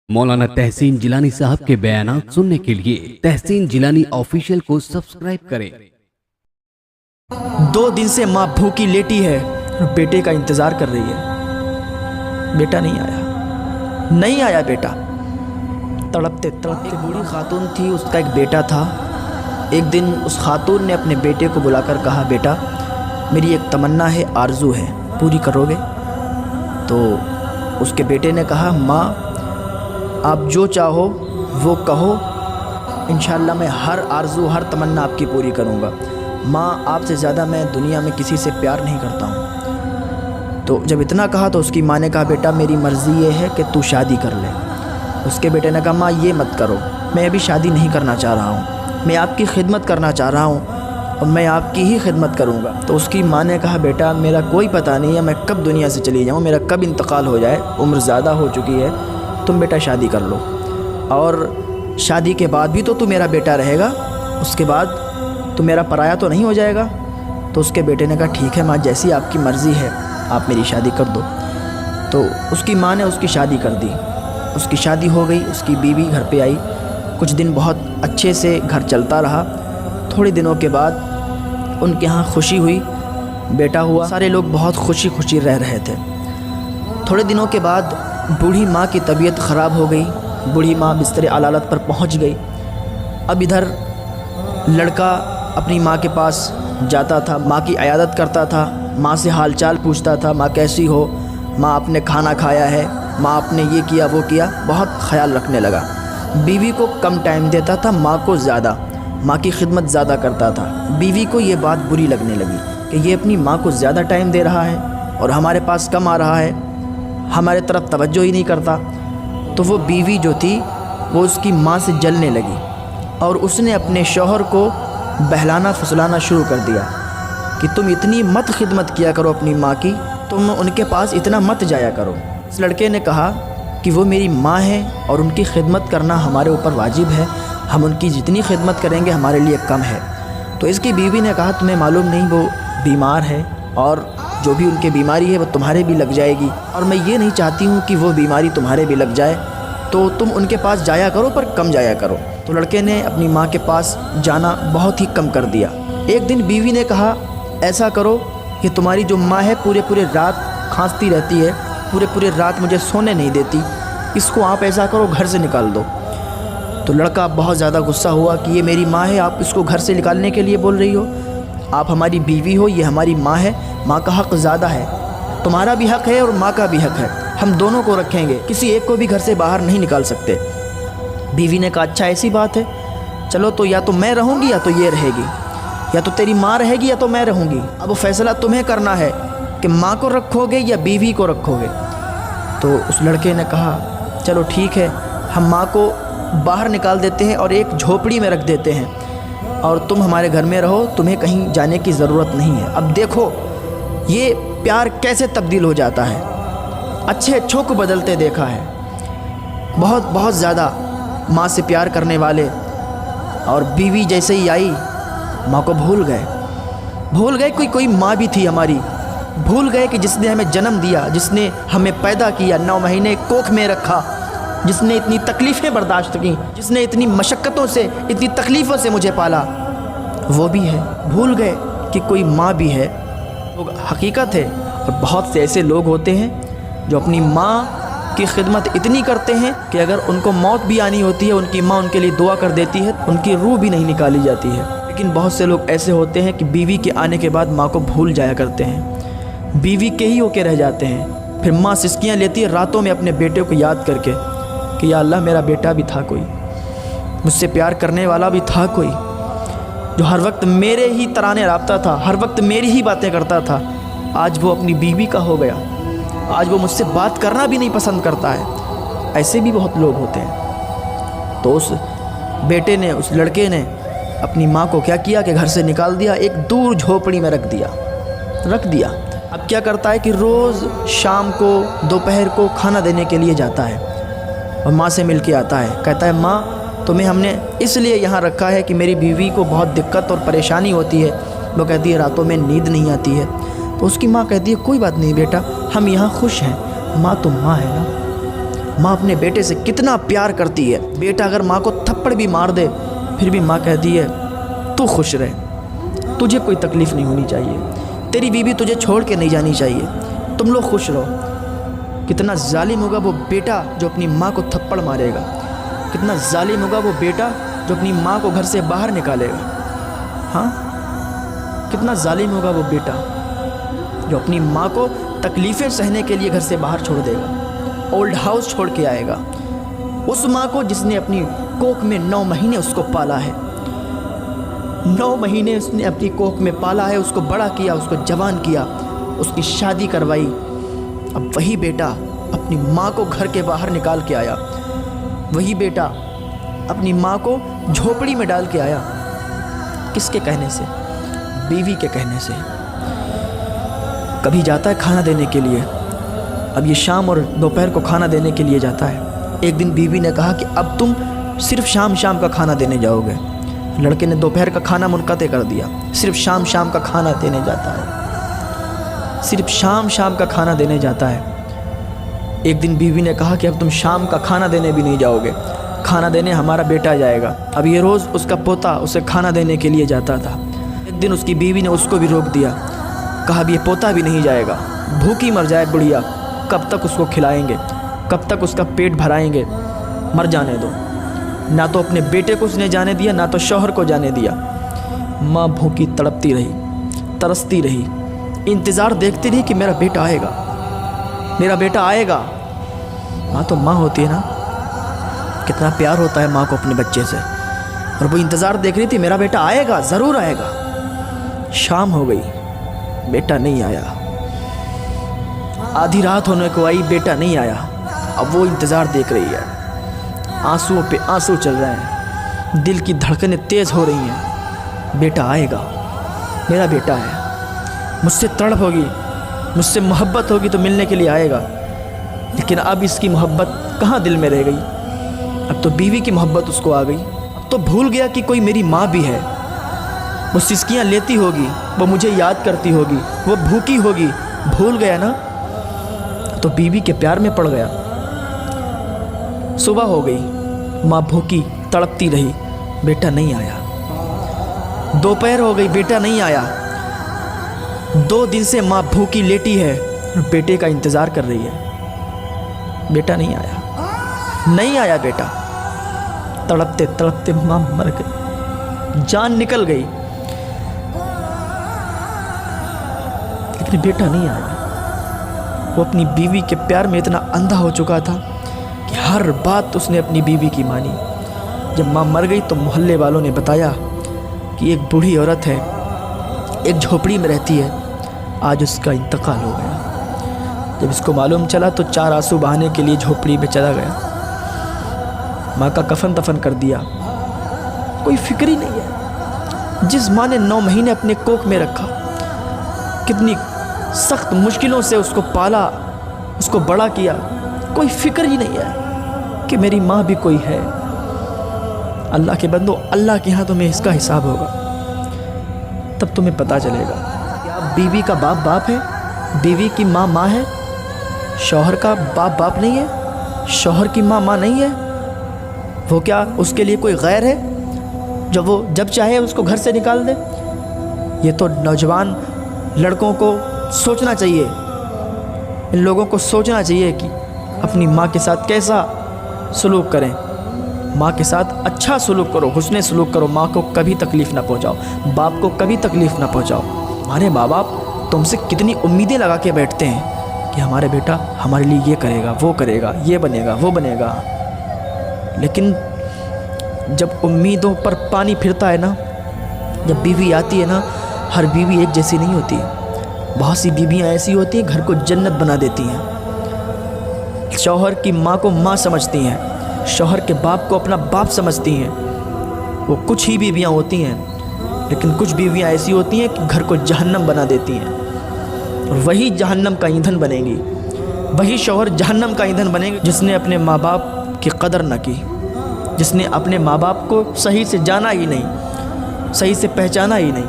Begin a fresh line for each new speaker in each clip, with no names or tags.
मौलाना तहसीन जिलानी साहब के बयानात सुनने के लिए तहसीन जिलानी ऑफिशियल को सब्सक्राइब करें।
2 दिन से माँ भूखी लेटी है और बेटे का इंतज़ार कर रही है। बेटा नहीं आया बेटा। तड़पते तड़पते एक बूढ़ी खातून थी, उसका एक बेटा था। एक दिन उस खातून ने अपने बेटे को बुलाकर कहा, बेटा मेरी एक तमन्ना है, आरज़ू है, पूरी करोगे? तो उसके बेटे ने कहा, माँ आप जो चाहो वो कहो, इंशाअल्लाह मैं हर आरज़ू हर तमन्ना आपकी पूरी करूँगा। माँ आपसे ज़्यादा मैं दुनिया में किसी से प्यार नहीं करता हूँ। तो जब इतना कहा तो उसकी माँ ने कहा, बेटा मेरी मर्ज़ी ये है कि तू शादी कर ले। उसके बेटे ने कहा, माँ ये मत करो, मैं अभी शादी नहीं करना चाह रहा हूँ, मैं आपकी खिदमत करना चाह रहा हूँ और मैं आपकी ही खिदमत करूँगा। तो उसकी माँ ने कहा, बेटा मेरा कोई पता नहीं है मैं कब दुनिया से चली जाऊँ, मेरा कब इंतकाल हो जाए, उम्र ज़्यादा हो चुकी है, तुम बेटा शादी कर लो और शादी के बाद भी तो तू मेरा बेटा रहेगा, उसके बाद तू मेरा पराया तो नहीं हो जाएगा। तो उसके बेटे ने कहा, ठीक है माँ, जैसी आपकी मर्ज़ी है आप मेरी शादी कर दो। तो उसकी माँ ने उसकी शादी कर दी। उसकी शादी हो गई, उसकी बीवी घर पे आई। कुछ दिन बहुत अच्छे से घर चलता रहा। थोड़े दिनों के बाद उनके यहाँ खुशी हुई, बेटा हुआ। सारे लोग बहुत खुशी खुशी रह रहे थे। थोड़े दिनों के बाद बूढ़ी माँ की तबीयत ख़राब हो गई। बूढ़ी माँ बिस्तर अलालत पर पहुँच गई। अब इधर लड़का अपनी माँ के पास जाता था, माँ की इयादत करता था, माँ से हाल चाल पूछता था, माँ कैसी हो, माँ आपने खाना खाया है, माँ आपने ये किया वो किया, बहुत ख्याल रखने लगा। बीवी को कम टाइम देता था, माँ को ज़्यादा, माँ की खिदमत ज़्यादा करता था। बीवी को ये बात बुरी लगने लगी कि ये अपनी माँ को ज़्यादा टाइम दे रहा है और हमारे पास कम आ रहा है, हमारे तरफ तवज्जो ही नहीं करता। तो वो बीवी जो थी वो उसकी माँ से जलने लगी और उसने अपने शौहर को बहलाना फुसलाना शुरू कर दिया कि तुम इतनी मत खिदमत किया करो अपनी माँ की, तुम उनके पास इतना मत जाया करो। इस लड़के ने कहा कि वो मेरी माँ है और उनकी खिदमत करना हमारे ऊपर वाजिब है, हम उनकी जितनी खिदमत करेंगे हमारे लिए कम है। तो इसकी बीवी ने कहा, तुम्हें मालूम नहीं वो बीमार है और जो भी उनकी बीमारी है वो तुम्हारे भी लग जाएगी और मैं ये नहीं चाहती हूँ कि वो बीमारी तुम्हारे भी लग जाए, तो तुम उनके पास जाया करो पर कम जाया करो। तो लड़के ने अपनी माँ के पास जाना बहुत ही कम कर दिया। एक दिन बीवी ने कहा, ऐसा करो कि तुम्हारी जो माँ है पूरे रात खांसती रहती है, पूरे रात मुझे सोने नहीं देती, इसको आप ऐसा करो घर से निकाल दो। तो लड़का बहुत ज़्यादा गुस्सा हुआ कि ये मेरी माँ है, आप इसको घर से निकालने के लिए बोल रही हो, आप हमारी बीवी हो, ये हमारी माँ है, माँ का हक़ ज़्यादा है, तुम्हारा भी हक़ है और माँ का भी हक़ है, हम दोनों को रखेंगे, किसी एक को भी घर से बाहर नहीं निकाल सकते। बीवी ने कहा, अच्छा ऐसी बात है, चलो तो या तो मैं रहूँगी या तो ये रहेगी, या तो तेरी माँ रहेगी या तो मैं रहूँगी, अब फैसला तुम्हें करना है कि माँ को रखोगे या बीवी को रखोगे। तो उस लड़के ने कहा, चलो ठीक है, हम माँ को बाहर निकाल देते हैं और एक झोपड़ी में रख देते हैं और तुम हमारे घर में रहो, तुम्हें कहीं जाने की ज़रूरत नहीं है। अब देखो ये प्यार कैसे तब्दील हो जाता है, अच्छे अच्छों को बदलते देखा है। बहुत ज़्यादा माँ से प्यार करने वाले और बीवी जैसे ही आई माँ को भूल गए कोई माँ भी थी हमारी, भूल गए कि जिसने हमें जन्म दिया, जिसने हमें पैदा किया, 9 महीने कोख में रखा, जिसने इतनी तकलीफ़ें बर्दाश्त की, जिसने इतनी मशक्क़तों से इतनी तकलीफ़ों से मुझे पाला, वो भी है। भूल गए कि कोई माँ भी है। वो हकीकत है। और बहुत से ऐसे लोग होते हैं जो अपनी माँ की खिदमत इतनी करते हैं कि अगर उनको मौत भी आनी होती है, उनकी माँ उनके लिए दुआ कर देती है, उनकी रूह भी नहीं निकाली जाती है। लेकिन बहुत से लोग ऐसे होते हैं कि बीवी के आने के बाद माँ को भूल जाया करते हैं, बीवी के ही होके रह जाते हैं। फिर माँ सिसकियाँ लेती है रातों में अपने बेटे को याद करके कि या अल्लाह मेरा बेटा भी था कोई, मुझसे प्यार करने वाला भी था कोई, जो हर वक्त मेरे ही तराने राबता था, हर वक्त मेरी ही बातें करता था, आज वो अपनी बीवी का हो गया, आज वो मुझसे बात करना भी नहीं पसंद करता है। ऐसे भी बहुत लोग होते हैं। तो उस बेटे ने, उस लड़के ने अपनी माँ को क्या किया कि घर से निकाल दिया, एक दूर झोपड़ी में रख दिया। अब क्या करता है कि रोज़ शाम को दोपहर को खाना देने के लिए जाता है और माँ से मिल के आता है, कहता है माँ तुम्हें हमने इसलिए यहाँ रखा है कि मेरी बीवी को बहुत दिक्कत और परेशानी होती है, वो कहती है रातों में नींद नहीं आती है। तो उसकी माँ कहती है कोई बात नहीं बेटा, हम यहाँ खुश हैं, माँ तो माँ है ना, माँ अपने बेटे से कितना प्यार करती है। बेटा अगर माँ को थप्पड़ भी मार दे फिर भी माँ कहती है तू खुश रहे, तुझे कोई तकलीफ़ नहीं होनी चाहिए, तेरी बीवी तुझे छोड़ के नहीं जानी चाहिए, तुम लोग खुश रहो। कितना जालिम होगा वो बेटा जो अपनी माँ को थप्पड़ मारेगा, कितना जालिम होगा वो बेटा जो अपनी माँ को घर से बाहर निकालेगा। हाँ, कितना जालिम होगा वो बेटा जो अपनी माँ को तकलीफ़ें सहने के लिए घर से बाहर छोड़ देगा, ओल्ड हाउस छोड़ के आएगा। उस माँ को जिसने अपनी कोख में 9 महीने उसको पाला है, 9 महीने उसने अपनी कोख में पाला है, उसको बड़ा किया, उसको जवान किया, उसकी शादी करवाई। अब वही बेटा अपनी माँ को घर के बाहर निकाल के आया, वही बेटा अपनी माँ को झोपड़ी में डाल के आया। किसके कहने से? बीवी के कहने से। कभी जाता है खाना देने के लिए, अब ये शाम और दोपहर को खाना देने के लिए जाता है। एक दिन बीवी ने कहा कि अब तुम सिर्फ शाम शाम का खाना देने जाओगे। लड़के ने दोपहर का खाना मुनक़ते कर दिया, सिर्फ शाम शाम का खाना देने जाता है, सिर्फ शाम शाम का खाना देने जाता है। एक दिन बीवी ने कहा कि अब तुम शाम का खाना देने भी नहीं जाओगे, खाना देने हमारा बेटा जाएगा। अब ये रोज़ उसका पोता उसे खाना देने के लिए जाता था। एक दिन उसकी बीवी ने उसको भी रोक दिया, कहा अब ये पोता भी नहीं जाएगा, भूखी मर जाए बुढ़िया, कब तक उसको खिलाएंगे, कब तक उसका पेट भराएंगे, मर जाने दो। ना तो अपने बेटे को उसने जाने दिया, ना तो शौहर को जाने दिया। माँ भूखी तड़पती रही, तरसती रही, इंतज़ार देखती रही कि मेरा बेटा आएगा, मेरा बेटा आएगा। माँ तो माँ होती है ना, कितना प्यार होता है माँ को अपने बच्चे से, और वो इंतज़ार देख रही थी मेरा बेटा आएगा, ज़रूर आएगा। शाम हो गई, बेटा नहीं आया। आधी रात होने को आई, बेटा नहीं आया। अब वो इंतज़ार देख रही है, आंसुओं पे आंसू चल रहे हैं, दिल की धड़कनें तेज़ हो रही हैं। बेटा आएगा, मेरा बेटा है, मुझसे तड़प होगी, मुझसे मोहब्बत होगी तो मिलने के लिए आएगा। लेकिन अब इसकी मोहब्बत कहाँ दिल में रह गई? अब तो बीवी की मोहब्बत उसको आ गई। अब तो भूल गया कि कोई मेरी माँ भी है। वो सिसकियाँ लेती होगी, वो मुझे याद करती होगी, वो भूखी होगी, भूल गया ना, तो बीवी के प्यार में पड़ गया। सुबह हो गई, माँ भूखी तड़पती रही, बेटा नहीं आया। दोपहर हो गई, बेटा नहीं आया। 2 दिन से माँ भूखी लेटी है और बेटे का इंतज़ार कर रही है। बेटा नहीं आया, नहीं आया बेटा। तड़पते तड़पते माँ मर गई, जान निकल गई, लेकिन बेटा नहीं आया। वो अपनी बीवी के प्यार में इतना अंधा हो चुका था कि हर बात उसने अपनी बीवी की मानी। जब माँ मर गई तो मोहल्ले वालों ने बताया कि एक बूढ़ी औरत है, एक झोपड़ी में रहती है, आज उसका इंतकाल हो गया। जब इसको मालूम चला तो 4 आंसू बहाने के लिए झोपड़ी में चला गया। माँ का कफन दफन कर दिया, कोई फिक्र ही नहीं है। जिस माँ ने 9 महीने अपने कोख में रखा, कितनी सख्त मुश्किलों से उसको पाला, उसको बड़ा किया, कोई फिक्र ही नहीं है कि मेरी माँ भी कोई है। अल्लाह के बंदो, अल्लाह के यहाँ तुम्हें इसका हिसाब होगा, तब तुम्हें पता चलेगा। क्या बीवी का बाप बाप है? बीवी की माँ माँ है? शौहर का बाप बाप नहीं है? शौहर की माँ माँ नहीं है? वो क्या उसके लिए कोई गैर है जो वो जब चाहे उसको घर से निकाल दे? ये तो नौजवान लड़कों को सोचना चाहिए, इन लोगों को सोचना चाहिए कि अपनी माँ के साथ कैसा सलूक करें। माँ के साथ अच्छा सलूक करो, हुस्ने सलूक करो, माँ को कभी तकलीफ़ ना पहुँचाओ, बाप को कभी तकलीफ़ ना पहुँचाओ। हमारे माँ बाप तुमसे कितनी उम्मीदें लगा के बैठते हैं कि हमारे बेटा हमारे लिए ये करेगा, वो करेगा, ये बनेगा, वो बनेगा। लेकिन जब उम्मीदों पर पानी फिरता है ना, जब बीवी आती है ना, हर बीवी एक जैसी नहीं होती। बहुत सी बीवियाँ ऐसी होती हैं घर को जन्नत बना देती हैं। शौहर की माँ को माँ समझती हैं, शौहर के बाप को अपना बाप समझती हैं। वो कुछ ही बीवियाँ होती हैं, लेकिन कुछ बीवियाँ ऐसी होती हैं कि घर को जहन्नम बना देती हैं, और वही जहन्नम का ईंधन बनेगी। वही शौहर जहन्नम का ईंधन बनेगा जिसने अपने माँ बाप की कदर न की, जिसने अपने माँ बाप को सही से जाना ही नहीं, सही से पहचाना ही नहीं,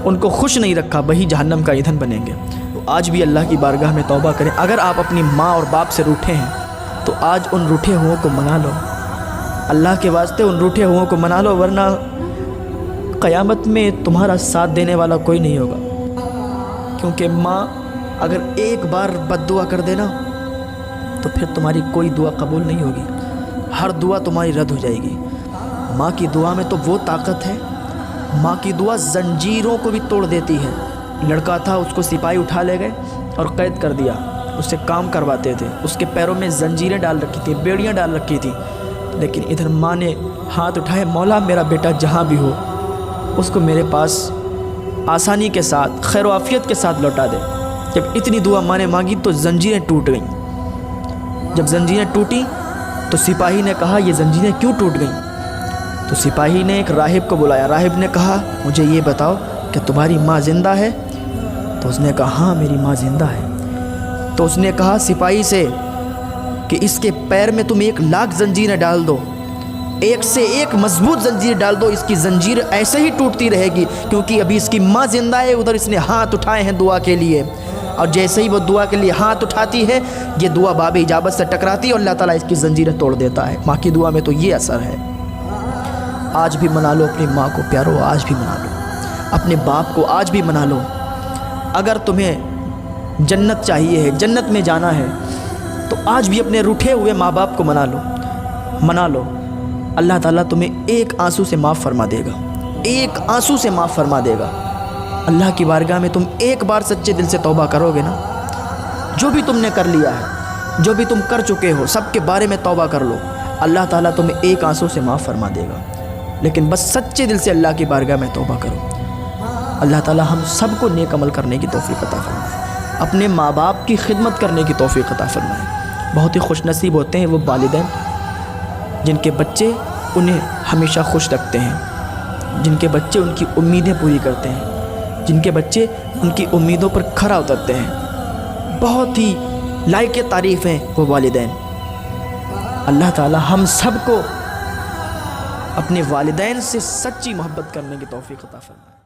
उनको खुश नहीं रखा, वही जहन्नम का ईंधन बनेंगे। तो आज भी अल्लाह की बारगाह में तौबा करें। अगर आप अपनी माँ और बाप से रूठे हैं, تو آج ان روٹھے ہوں کو منا لو، اللہ کے واسطے ان روٹھے ہوں کو منا لو، ورنہ قیامت میں تمہارا ساتھ دینے والا کوئی نہیں ہوگا۔ کیونکہ ماں اگر ایک بار بد دعا کر دینا تو پھر تمہاری کوئی دعا قبول نہیں ہوگی، ہر دعا تمہاری رد ہو جائے گی۔ ماں کی دعا میں تو وہ طاقت ہے، ماں کی دعا زنجیروں کو بھی توڑ دیتی ہے۔ لڑکا تھا، اس کو سپاہی اٹھا لے گئے اور قید کر دیا، اس سے کام کرواتے تھے، اس کے پیروں میں زنجیریں ڈال رکھی تھیں، بیڑیاں ڈال رکھی تھیں، لیکن ادھر ماں نے ہاتھ اٹھائے، مولا میرا بیٹا جہاں بھی ہو اس کو میرے پاس آسانی کے ساتھ، خیر و عافیت کے ساتھ لوٹا دے۔ جب اتنی دعا ماں نے مانگی تو زنجیریں ٹوٹ گئیں۔ جب زنجیریں ٹوٹیں تو سپاہی نے کہا یہ زنجیریں کیوں ٹوٹ گئیں؟ تو سپاہی نے ایک راہب کو بلایا، راہب نے کہا مجھے یہ بتاؤ کہ تمہاری ماں زندہ ہے؟ تو اس نے کہا ہاں میری ماں زندہ ہے۔ تو اس نے کہا سپاہی سے کہ اس کے پیر میں تم 1,00,000 زنجیریں ڈال دو، ایک سے ایک مضبوط زنجیر ڈال دو، اس کی زنجیر ایسے ہی ٹوٹتی رہے گی، کیونکہ ابھی اس کی ماں زندہ ہے، ادھر اس نے ہاتھ اٹھائے ہیں دعا کے لیے، اور جیسے ہی وہ دعا کے لیے ہاتھ اٹھاتی ہے یہ دعا باب اجابت سے ٹکراتی ہے اور اللہ تعالیٰ اس کی زنجیریں توڑ دیتا ہے۔ ماں کی دعا میں تو یہ اثر ہے۔ آج بھی منا لو اپنی ماں کو پیارو، آج بھی منا لو اپنے باپ کو، آج بھی منا لو۔ اگر تمہیں جنت چاہیے ہے، جنت میں جانا ہے، تو آج بھی اپنے روٹھے ہوئے ماں باپ کو منا لو۔ اللہ تعالیٰ تمہیں ایک آنسو سے معاف فرما دے گا، ایک آنسو سے معاف فرما دے گا۔ اللہ کی بارگاہ میں تم ایک بار سچے دل سے توبہ کرو گے نا، جو بھی تم نے کر لیا ہے، جو بھی تم کر چکے ہو، سب کے بارے میں توبہ کر لو، اللہ تعالیٰ تمہیں ایک آنسو سے معاف فرما دے گا۔ لیکن بس سچے دل سے اللہ کی بارگاہ میں توبہ کرو۔ اللہ تعالیٰ ہم سب کو نیک عمل کرنے کی توفیق عطا فرمائے، اپنے ماں باپ کی خدمت کرنے کی توفیق عطا فرمائے۔ بہت ہی خوش نصیب ہوتے ہیں وہ والدین جن کے بچے انہیں ہمیشہ خوش رکھتے ہیں، جن کے بچے ان کی امیدیں پوری کرتے ہیں، جن کے بچے ان کی امیدوں پر کھرا اترتے ہیں۔ بہت ہی لائق تعریف ہیں وہ والدین۔ اللہ تعالی ہم سب کو اپنے والدین سے سچی محبت کرنے کی توفیق عطا فرمائے۔